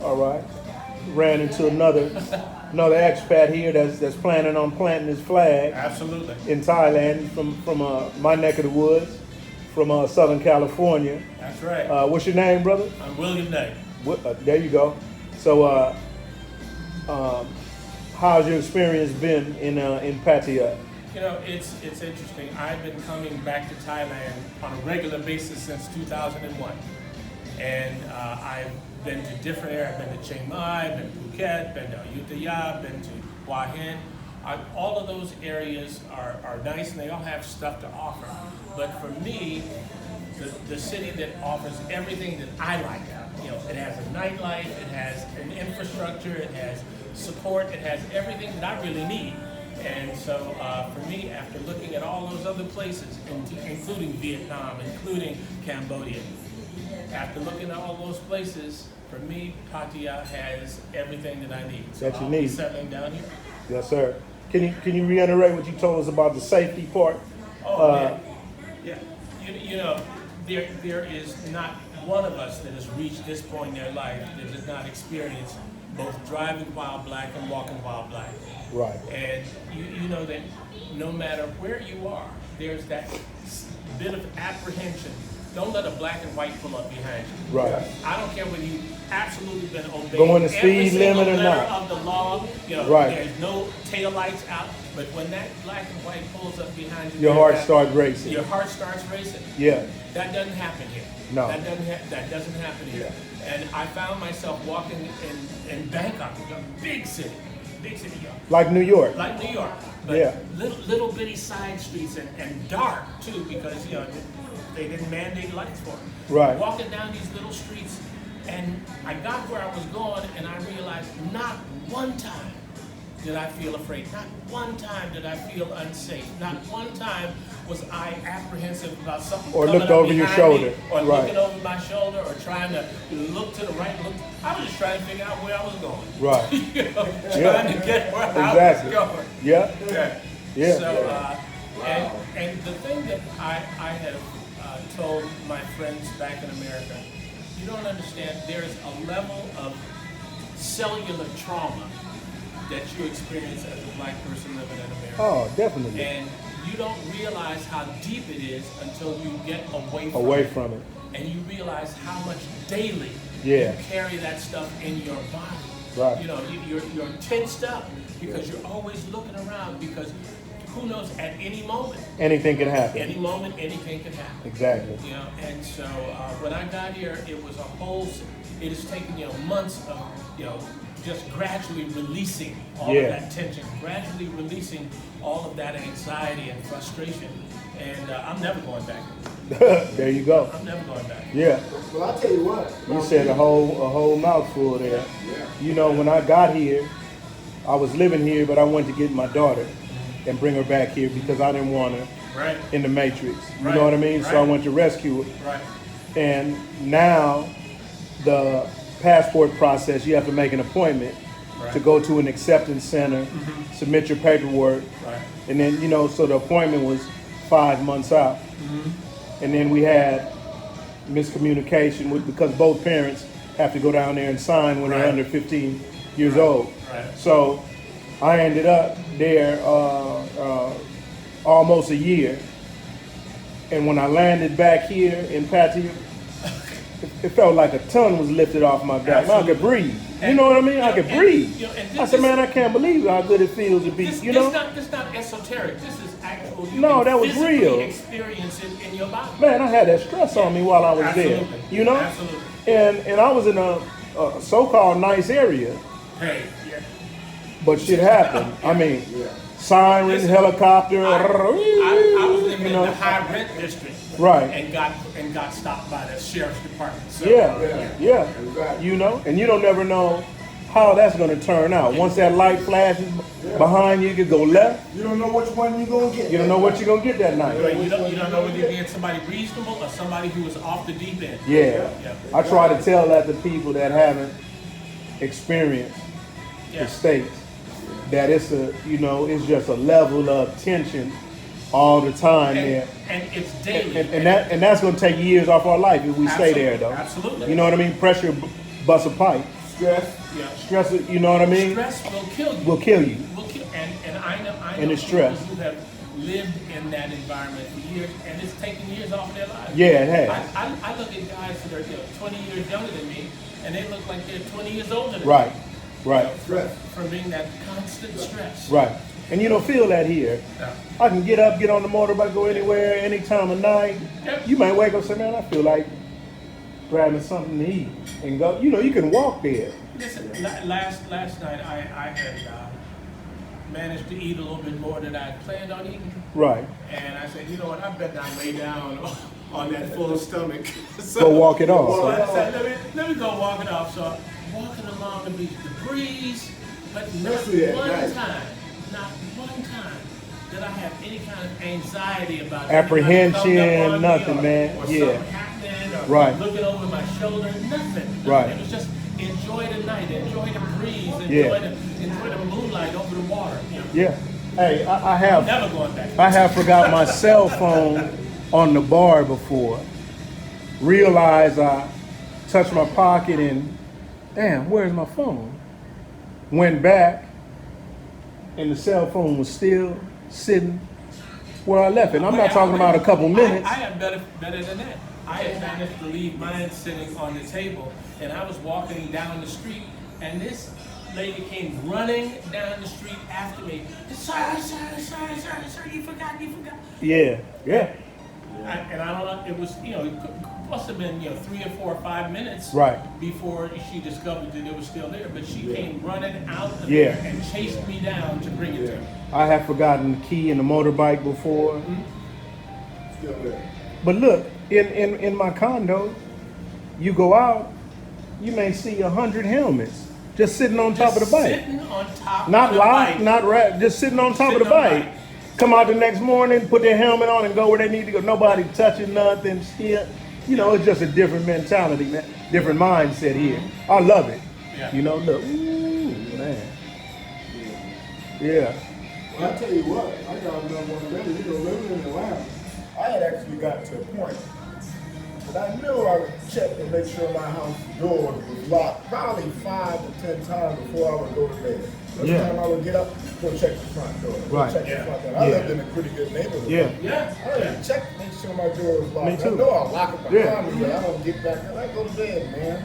All right. Ran into another expat here that's planning on planting his flag Absolutely. in Thailand from my neck of the woods, from Southern California. That's right. What's your name, brother? I'm William Knight. There you go. So, how's your experience been in Pattaya? You know, it's interesting. I've been coming back to Thailand on a regular basis since 2001. And I've been to different areas. I've been to Chiang Mai, been to Phuket, been to Ayutthaya, been to Hua Hin. All of those areas are nice and they all have stuff to offer. But for me, the city that offers everything that I like, you know, it has a nightlife, it has an infrastructure, it has support, it has everything that I really need. And so for me, after looking at all those other places, including Vietnam, including Cambodia, after looking at all those places, for me, Pattaya has everything that I need. So That you I'll need. be settling down here. Yes, sir. Can you reiterate what you told us about the safety part? Oh, yeah. You know, there is not one of us that has reached this point in their life that does not experience both driving while black and walking while black. Right. And you know that no matter where you are, there's that bit of apprehension. Don't let a black and white pull up behind you. Right. I don't care whether you've absolutely been obeying Going the every speed single limit or letter not. of the law. You know, Right. there's no taillights out. But when that black and white pulls up behind you, Your heart starts racing. Your heart starts racing. Yeah. That doesn't happen here. No. That doesn't happen here. And I found myself walking in Bangkok, a big city, y'all. Like New York. Like New York. But Yeah. little bitty side streets and dark too, because you know they didn't mandate lights for it. Right. Walking down these little streets, and I got where I was going, and I realized not one time did I feel afraid. Not one time did I feel unsafe. Not one time was I apprehensive about something Or coming looked up over your behind shoulder. me, or Right. looking over my shoulder, or trying to look to the right. I was just trying to figure out where I was going. Right. You know, trying to get where Exactly. I was going. Yeah. Yeah. Yeah. So, and the thing that I have told my friends back in America, you don't understand, there's a level of cellular trauma that you experience as a black person living in America. Oh, definitely. And you don't realize how deep it is until you get away from it. And you realize how much daily Yeah. you carry that stuff in your body. Right. You know, you're tensed up because you're always looking around, because who knows, at any moment. Anything can happen. Any moment, anything can happen. Exactly. You know, and so when I got here, it was it has taken, you know, months of, you know, just gradually releasing all of that tension, gradually releasing all of that anxiety and frustration. And I'm never going back. There you go. I'm never going back. Yeah. Well, I'll tell you what. You said a whole mouthful there. Yeah. You know, when I got here, I was living here, but I went to get my daughter and bring her back here because I didn't want her Right. in the Matrix. You Right. know what I mean? So I Right. went to rescue her. Right. And now the passport process, you have to make an appointment Right. to go to an acceptance center, submit your paperwork, Right. and then, you know, so the appointment was 5 months out. And then we had miscommunication because both parents have to go down there and sign when Right. they're under 15 years old. Right. So I ended up there almost a year. And when I landed back here in Pattaya, it felt like a ton was lifted off my back. I could breathe. You know what I mean? I could breathe. I said, man, I can't believe how good it feels to be, This, you know? this is not esoteric. This is actual. You No, can that was physically real. Experience it in your body. Man, I had that stress on me while I was Absolutely. there, you know? Absolutely. And I was in a so-called nice area, Hey, yeah. but shit happened. I mean, siren, Listen, helicopter, I was living you in know? the high rent district. Right. And got stopped by the sheriff's department. So, Yeah. You know, and you don't never know how that's going to turn out. Once that light flashes behind you, you could go left. You don't know which one you're going to get. You don't know what you're going to get that night. You don't know whether you're getting somebody reasonable or somebody who is off the deep end. Yeah. I try to tell that to people that haven't experienced the States, that it's it's just a level of tension all the time there. And it's daily. And that's going to take years off our life if we stay there, though. Absolutely. You know what I mean? Pressure bust a pipe. Stress. Yeah. Stress, you know what I mean? Stress will kill you. Will kill you. Will kill, and I know And it's people stress. who have lived in that environment for years, and it's taken years off of their lives. Yeah, it has. I look at guys that are 20 years younger than me, and they look like they're 20 years older than Right, me. right, Stress. From being that constant stress. right. And you don't feel that here. Yeah. I can get up, get on the motorbike, go anywhere, any time of night. Yep. You might wake up and say, man, I feel like grabbing something to eat and go. You know, you can walk there. Listen, last night I had managed to eat a little bit more than I had planned on eating. Right. And I said, you know what, I bet not lay down on that full stomach. So, Go walk it off. So I said, let me go walk it off. So I'm walking along the beach, the breeze, but not Especially at one night. time did I have any kind of anxiety about Apprehension, anybody coming up on me nothing, or, man. or Yeah. something happening, or Right. looking over my shoulder, nothing. Right. It was just enjoy the night, enjoy the breeze, Yeah. enjoy the moonlight over the water. You know. Yeah. Hey, I have Never going back. I have forgot my cell phone on the bar before. Realized I touched my pocket and damn, where's my phone? Went back and the cell phone was still sitting where I left it. I'm not talking about a couple minutes. I have better than that. I had managed to leave mine sitting on the table, and I was walking down the street, and this lady came running down the street after me. Sir, you forgot. Yeah, yeah. And I don't know, it was, it must have been, 3 or 4 or 5 minutes Right. before she discovered that it was still there. But she came running out of Yeah. there and chased me down to bring it to me. I have forgotten the key in the motorbike before. Still there. But look, in my condo, you go out, you may see 100 helmets just sitting on top of the bike. Sitting on top Not of the locked, bike. not wrapped, just sitting on top of the Sitting on the bike. bike. Come out the next morning, put their helmet on and go where they need to go. Nobody touching nothing, still. It's just a different mentality, man. Different mindset here. I love it. Yeah. Look, ooh, man. Yeah. Well, I tell you what, I got another one ready. Living in Atlanta, I had actually got to a point that I knew I would check and make sure my house door was locked probably 5 to 10 times before I would go to bed. Every Yeah. time I would get up, go check the front door. Go Right. check Yeah. the front door. I Yeah. lived in a pretty good neighborhood. Yeah. Yeah. I didn't check to make sure my door was locked. Me too. I know I'll lock it Yeah. behind me, but I don't get back. I go to bed, man.